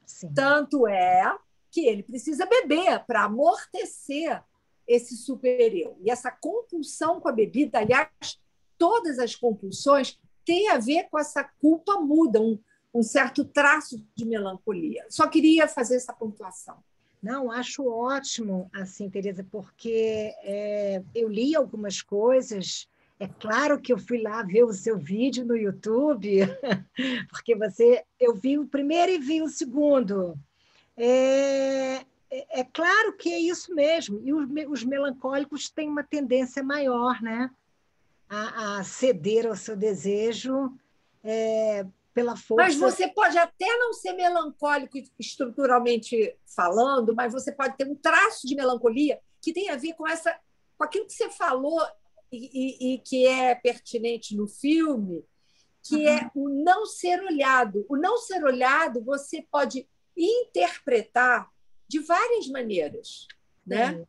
Speaker 3: Sim.
Speaker 8: Tanto é que ele precisa beber para amortecer esse super-eu. E essa compulsão com a bebida, aliás, todas as compulsões têm a ver com essa culpa muda, um certo traço de melancolia. Só queria fazer essa pontuação.
Speaker 3: Não, acho ótimo, assim, Tereza, porque eu li algumas coisas. É claro que eu fui lá ver o seu vídeo no YouTube, porque eu vi o primeiro e vi o segundo. É claro que é isso mesmo. E os melancólicos têm uma tendência maior, né, a ceder ao seu desejo pela força.
Speaker 8: Mas você pode até não ser melancólico estruturalmente falando, mas você pode ter um traço de melancolia que tem a ver com aquilo que você falou e que é pertinente no filme, que é o não ser olhado. O não ser olhado você pode interpretar de várias maneiras, né?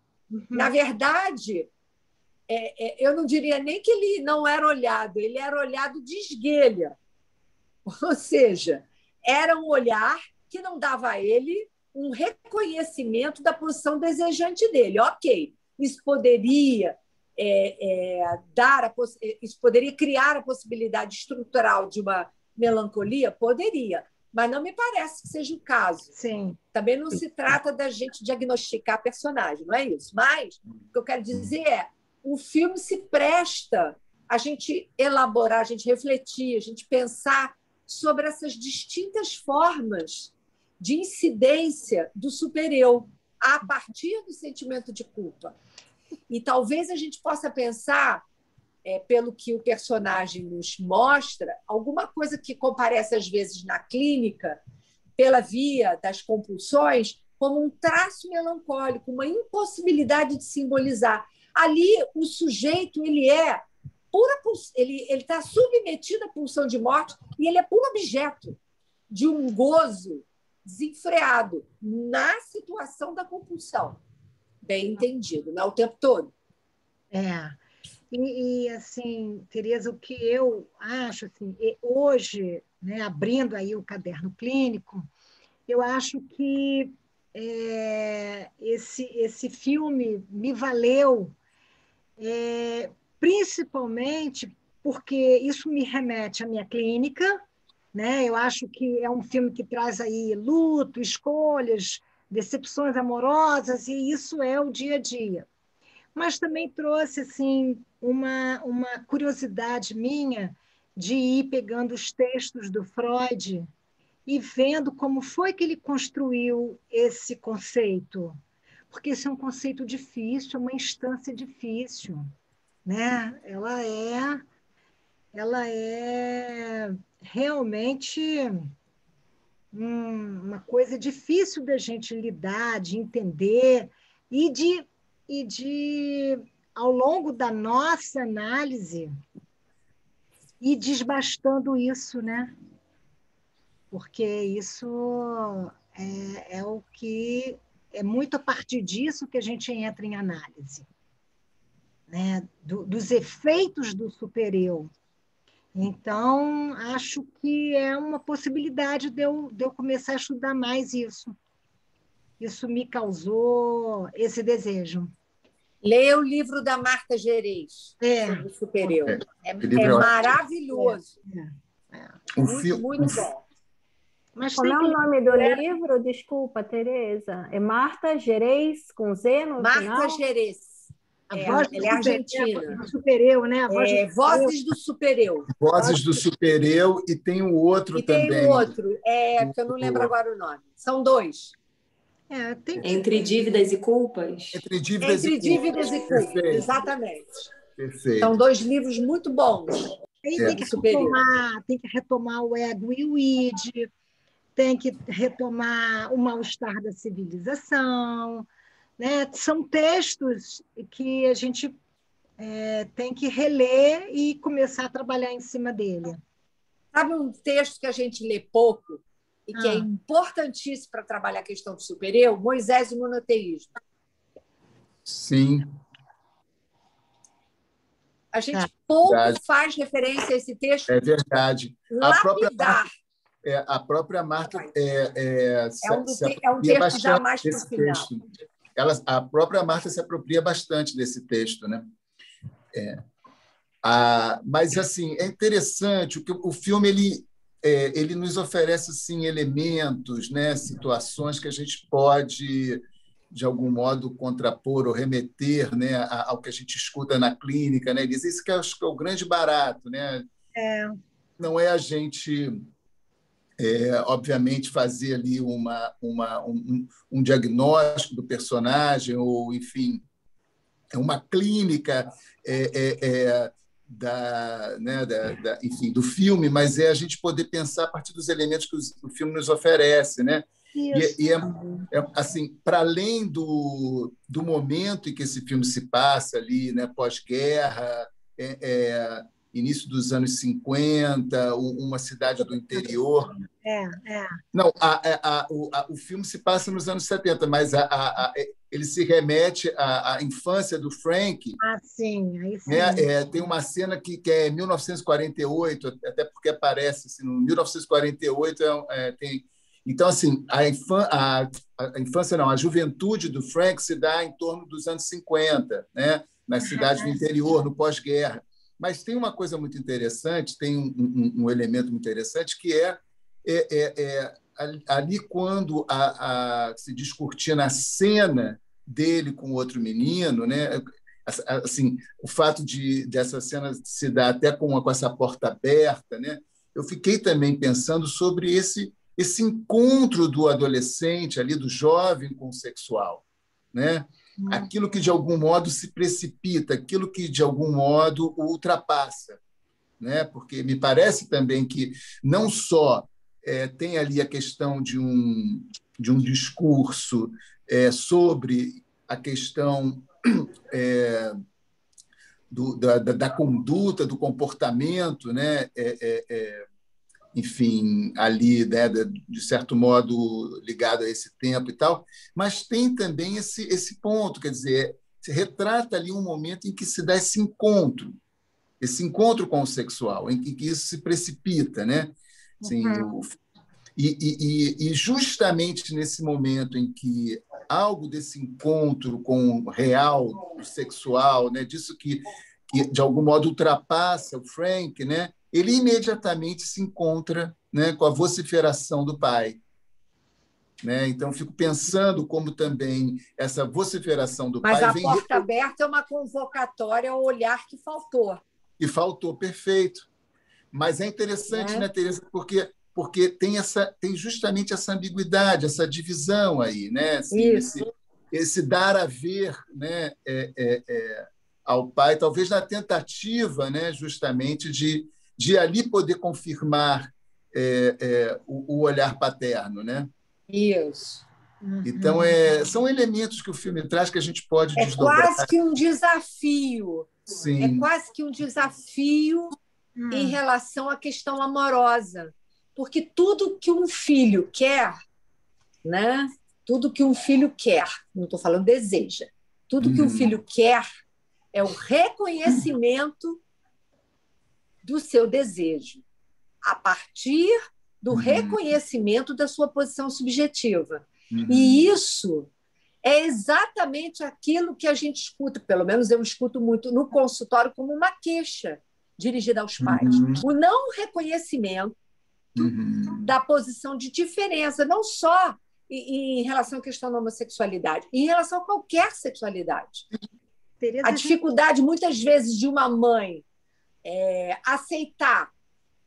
Speaker 8: Na verdade, eu não diria nem que ele não era olhado, ele era olhado de esguelha. Ou seja, era um olhar que não dava a ele um reconhecimento da posição desejante dele. Ok, isso poderia isso poderia criar a possibilidade estrutural de uma melancolia? Poderia, mas não me parece que seja o caso.
Speaker 3: Sim.
Speaker 8: Também não se trata da gente diagnosticar personagem, não é isso. Mas o que eu quero dizer o filme se presta a gente elaborar, a gente refletir, a gente pensar sobre essas distintas formas de incidência do super-eu a partir do sentimento de culpa. E talvez a gente possa pensar, pelo que o personagem nos mostra, alguma coisa que comparece às vezes na clínica, pela via das compulsões, como um traço melancólico, uma impossibilidade de simbolizar. Ali, o sujeito ele está submetido à pulsão de morte e ele é puro objeto de um gozo desenfreado na situação da compulsão. Bem entendido, não é o tempo todo.
Speaker 3: E assim, Tereza, o que eu acho, assim, hoje, né, abrindo aí o caderno clínico, eu acho que esse filme me valeu principalmente porque isso me remete à minha clínica, né? Eu acho que é um filme que traz aí luto, escolhas, decepções amorosas, e isso é o dia a dia. Mas também trouxe assim uma curiosidade minha de ir pegando os textos do Freud e vendo como foi que ele construiu esse conceito, porque esse é um conceito difícil, é uma instância difícil, né? Ela é realmente uma coisa difícil da gente lidar, de entender e de ao longo da nossa análise ir desbastando isso, né? Porque isso é o que é muito a partir disso que a gente entra em análise, né? Dos efeitos do super-eu. Então, acho que é uma possibilidade de eu começar a estudar mais isso. Isso me causou esse desejo.
Speaker 8: Leia o livro da Marta Gerês, sobre o super-eu. É maravilhoso. Muito bom.
Speaker 2: Mas como é o nome do livro? Desculpa, Tereza. É Marta Gerês, com Z no final?
Speaker 8: Marta Gerês. Ela é argentina.
Speaker 3: Super-eu, né?
Speaker 8: Vozes do super-eu.
Speaker 1: Vozes do super-eu, e tem um outro também.
Speaker 8: Tem um outro, que eu não lembro agora o nome. São dois.
Speaker 9: Entre dívidas e culpas?
Speaker 1: Entre dívidas e culpas. Perfeito.
Speaker 8: Exatamente.
Speaker 1: Perfeito.
Speaker 8: São dois livros muito bons.
Speaker 3: Tem que retomar o ego e o id, tem que retomar o mal-estar da civilização, né? São textos que a gente tem que reler e começar a trabalhar em cima dele.
Speaker 8: Sabe um texto que a gente lê pouco e que é importantíssimo para trabalhar a questão do super-eu? Moisés e o monoteísmo.
Speaker 1: Sim.
Speaker 8: A gente pouco faz referência a esse texto.
Speaker 1: É verdade. A própria Marta
Speaker 8: é um texto já mais para o final.
Speaker 1: A própria Marta se apropria bastante desse texto, né? Mas assim, é interessante que o filme ele nos oferece assim, elementos, né? Situações que a gente pode, de algum modo, contrapor ou remeter, né? ao que a gente escuta na clínica, né? Diz isso que acho que é o grande barato, né? Não é a gente obviamente fazer ali um diagnóstico do personagem, ou enfim, uma clínica enfim, do filme, mas é a gente poder pensar a partir dos elementos que o filme nos oferece, né? E assim, para além do momento em que esse filme se passa ali, né, pós-guerra, início dos anos 50, uma cidade do interior. Não, o filme se passa nos anos 70, mas ele se remete à infância do Frank.
Speaker 3: Sim, aí sim.
Speaker 1: Né? Tem uma cena que é 1948, até porque aparece assim, no 1948 tem. Então, assim, a infância não, a juventude do Frank se dá em torno dos anos 50, né? Na cidade do interior, no pós-guerra. Mas tem uma coisa muito interessante, tem um elemento muito interessante, que ali quando se descortina a cena dele com outro menino, né? Assim, o fato dessa cena se dar até com essa porta aberta, né? Eu fiquei também pensando sobre esse encontro do adolescente, ali, do jovem com o sexual, né? Aquilo que, de algum modo, se precipita, aquilo que, de algum modo, o ultrapassa, né? Porque me parece também que não só tem ali a questão de um discurso sobre a questão da conduta, do comportamento, né? Enfim, ali, né, de certo modo, ligado a esse tempo e tal, mas tem também esse ponto, quer dizer, se retrata ali um momento em que se dá esse encontro com o sexual, em que isso se precipita, né? Assim, e justamente nesse momento em que algo desse encontro com o real, o sexual, né, disso que de algum modo ultrapassa o Frank, né? Ele imediatamente se encontra, né, com a vociferação do pai. Né? Então, fico pensando como também essa vociferação do pai...
Speaker 8: Mas a porta aberta é uma convocatória ao olhar que faltou.
Speaker 1: E faltou, perfeito. Mas é interessante, né, Tereza, porque tem justamente essa ambiguidade, essa divisão aí, né? Assim, esse dar a ver, né, ao pai, talvez na tentativa, né, justamente de ali poder confirmar o olhar paterno, né?
Speaker 8: Isso.
Speaker 1: Então, são elementos que o filme traz que a gente pode desdobrar.
Speaker 8: É quase que um desafio.
Speaker 1: Sim.
Speaker 8: É quase que um desafio em relação à questão amorosa. Porque tudo que um filho quer, né? Tudo que um filho quer, não estou falando deseja, tudo que um filho quer é o reconhecimento do seu desejo, a partir do reconhecimento da sua posição subjetiva. E isso é exatamente aquilo que a gente escuta, pelo menos eu escuto muito no consultório, como uma queixa dirigida aos pais. O não reconhecimento da posição de diferença, não só em relação à questão da homossexualidade, em relação a qualquer sexualidade. A dificuldade, muitas vezes, de uma mãe aceitar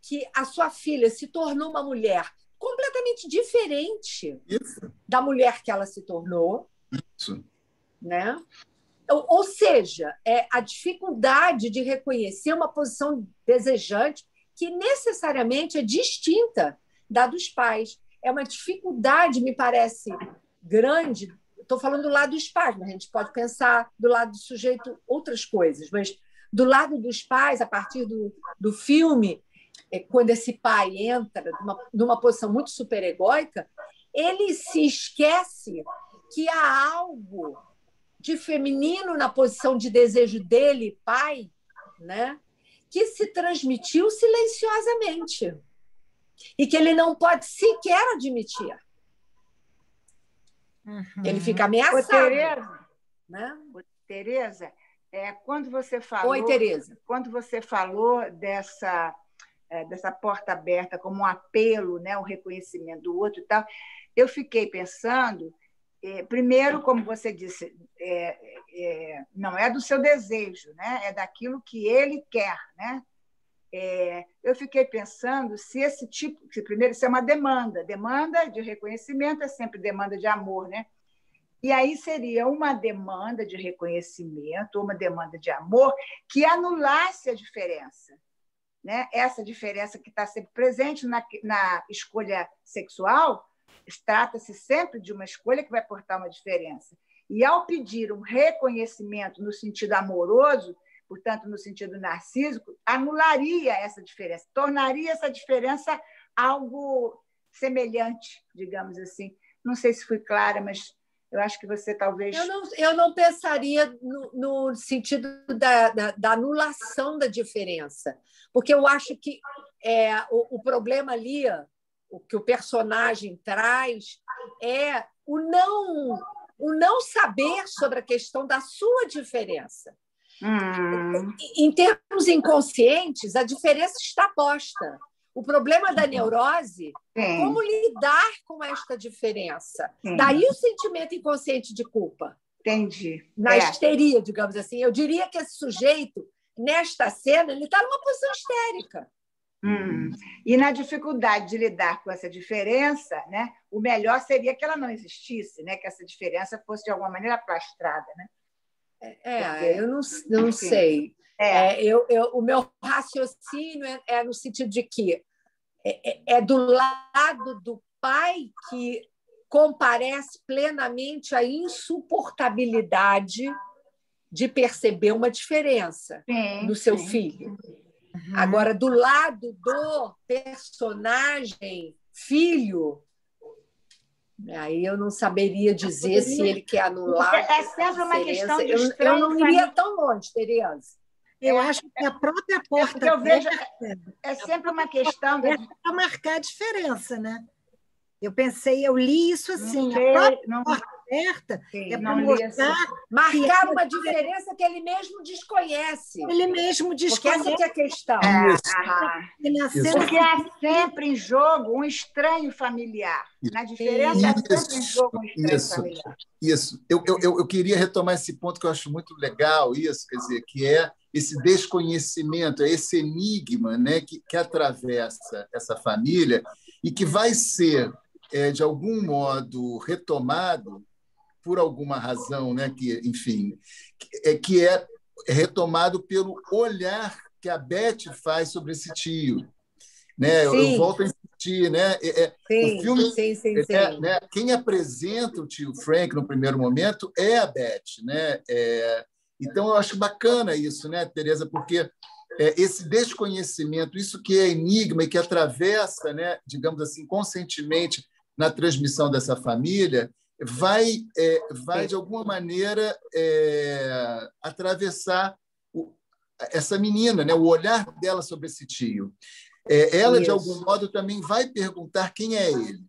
Speaker 8: que a sua filha se tornou uma mulher completamente diferente da mulher que ela se tornou. Né? Ou seja, a dificuldade de reconhecer uma posição desejante que necessariamente é distinta da dos pais. É uma dificuldade, me parece, grande. Estou falando do lado dos pais, mas a gente pode pensar do lado do sujeito outras coisas. Mas do lado dos pais, a partir do filme, quando esse pai entra numa posição muito superegóica, ele se esquece que há algo de feminino na posição de desejo dele, pai, né, que se transmitiu silenciosamente e que ele não pode sequer admitir. Ele fica ameaçado.
Speaker 6: Tereza,
Speaker 8: né?
Speaker 6: Tereza, quando você falou...
Speaker 8: Oi, Tereza.
Speaker 6: Quando você falou dessa porta aberta como um apelo, né, um reconhecimento do outro e tal, eu fiquei pensando, primeiro, como você disse, não é do seu desejo, né, é daquilo que ele quer, né? Eu fiquei pensando se esse tipo, primeiro, isso é uma demanda de reconhecimento, é sempre demanda de amor, né? E aí seria uma demanda de reconhecimento, uma demanda de amor que anulasse a diferença, né? Essa diferença que está sempre presente na escolha sexual, trata-se sempre de uma escolha que vai portar uma diferença. E ao pedir um reconhecimento no sentido amoroso, portanto, no sentido narcísico, anularia essa diferença, tornaria essa diferença algo semelhante, digamos assim. Não sei se fui clara, mas eu acho que você talvez...
Speaker 8: Eu não pensaria no sentido da anulação da diferença, porque eu acho que o problema ali, o que o personagem traz, é o não saber sobre a questão da sua diferença. Em termos inconscientes, a diferença está posta. O problema da neurose é como lidar com esta diferença. Daí o sentimento inconsciente de culpa.
Speaker 6: Entendi.
Speaker 8: Na histeria, digamos assim. Eu diria que esse sujeito, nesta cena, ele está numa posição histérica.
Speaker 6: E na dificuldade de lidar com essa diferença, né, o melhor seria que ela não existisse, né, que essa diferença fosse, de alguma maneira, aplastrada, né?
Speaker 8: Eu não sei. O meu raciocínio é no sentido de que é do lado do pai que comparece plenamente a insuportabilidade de perceber uma diferença no seu filho. Agora, do lado do personagem filho, aí eu não saberia dizer se ele quer anular.
Speaker 6: É sempre uma questão de
Speaker 8: eu não iria tão longe, Tereza.
Speaker 3: Eu acho que a própria porta
Speaker 6: eu vejo é sempre uma questão
Speaker 3: para marcar a diferença, né? Eu li isso assim, a própria porta aberta é para mostrar...
Speaker 8: Marcar uma diferença que ele mesmo desconhece.
Speaker 3: Ele mesmo desconhece.
Speaker 8: Porque essa que é a questão.
Speaker 6: Porque é sempre em jogo um estranho familiar. Na diferença é sempre em jogo um estranho familiar.
Speaker 1: Isso. Eu queria retomar esse ponto que eu acho muito legal, isso, quer dizer, que é esse desconhecimento, é esse enigma, né, que atravessa essa família e que vai ser, de algum modo, retomado por alguma razão, né, que, enfim, que é retomado pelo olhar que a Beth faz sobre esse tio. Né? Eu volto a insistir, né? O filme,
Speaker 8: sim.
Speaker 1: Né? Quem apresenta o tio Frank no primeiro momento é a Beth, né? Então eu acho bacana isso, né, Tereza, porque esse desconhecimento, isso que é enigma e que atravessa, né, digamos assim, conscientemente na transmissão dessa família, vai de alguma maneira atravessar essa menina, né? O olhar dela sobre esse tio. Ela,
Speaker 8: Isso.
Speaker 1: de algum modo, também vai perguntar quem é ele,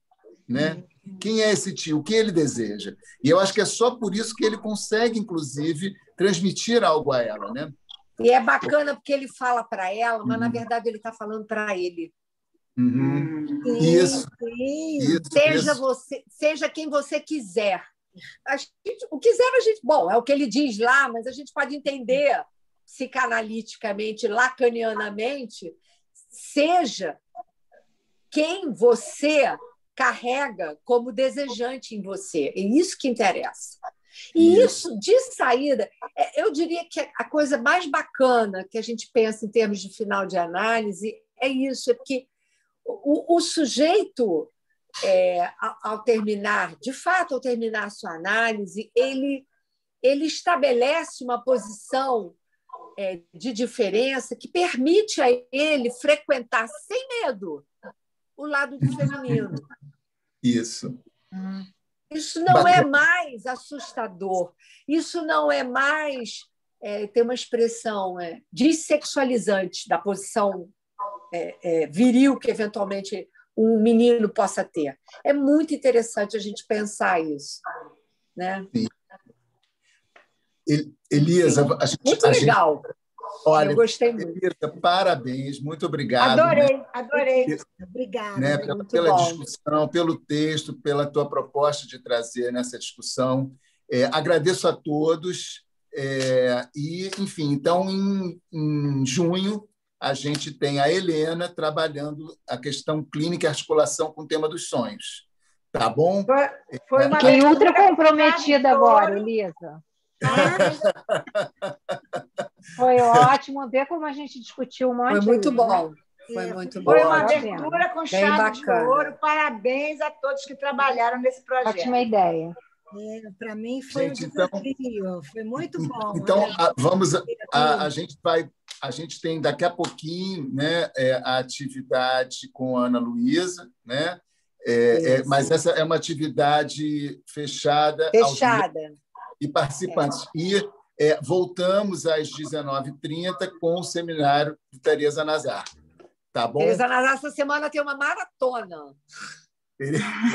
Speaker 1: né? Quem é esse tio? O que ele deseja? E eu acho que é só por isso que ele consegue, inclusive, transmitir algo a ela, né?
Speaker 8: E é bacana porque ele fala para ela, mas, na verdade, ele está falando para ele.
Speaker 1: Isso.
Speaker 8: Seja você, seja quem você quiser. O quiser a gente... Bom, é o que ele diz lá, mas a gente pode entender psicanaliticamente, lacanianamente, seja quem você carrega como desejante em você. É isso que interessa. E isso, de saída, eu diria que a coisa mais bacana que a gente pensa em termos de final de análise é isso, é porque o sujeito, ao terminar, de fato, ao terminar a sua análise, ele estabelece uma posição de diferença que permite a ele frequentar sem medo o lado do feminino.
Speaker 1: Isso.
Speaker 8: Isso não é mais assustador. Isso não é mais, tem uma expressão, dessexualizante da posição viril que, eventualmente, um menino possa ter. É muito interessante a gente pensar isso. Né?
Speaker 1: Sim. Elisa,
Speaker 8: muito legal.
Speaker 1: Olha,
Speaker 8: eu gostei muito.
Speaker 1: Elisa, parabéns, muito obrigado.
Speaker 6: Adorei.
Speaker 3: Obrigada.
Speaker 1: Né, pela discussão, pelo texto, pela tua proposta de trazer nessa discussão. Agradeço a todos. E, enfim, então, em junho, a gente tem a Helena trabalhando a questão clínica e articulação com o tema dos sonhos. Tá bom?
Speaker 7: Foi uma Fiquei ultra comprometida agora, Elisa. Foi ótimo ver como a gente discutiu um monte.
Speaker 8: Foi muito bom.
Speaker 6: Foi muito bom. Foi uma abertura com chave de ouro. Parabéns a todos que trabalharam nesse projeto.
Speaker 7: Ótima ideia.
Speaker 3: Para mim foi um desafio. Foi muito bom.
Speaker 1: Então, a gente tem daqui a pouquinho, né, a atividade com a Ana Luísa, né? Mas essa é uma atividade fechada. E participantes. E voltamos às 19h30 com o seminário de Tereza Nazar. Tá bom?
Speaker 8: Tereza Nazar, essa semana tem uma maratona.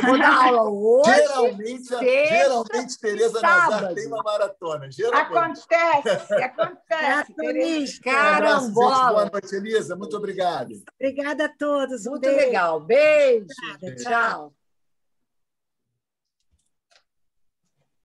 Speaker 8: Vou dar aula hoje.
Speaker 1: Geralmente Tereza Nazar tem uma maratona.
Speaker 6: Acontece.
Speaker 8: Carambola.
Speaker 1: Boa noite, Elisa. Muito obrigado.
Speaker 3: Obrigada a todos.
Speaker 8: Muito legal. Beijo. Tchau.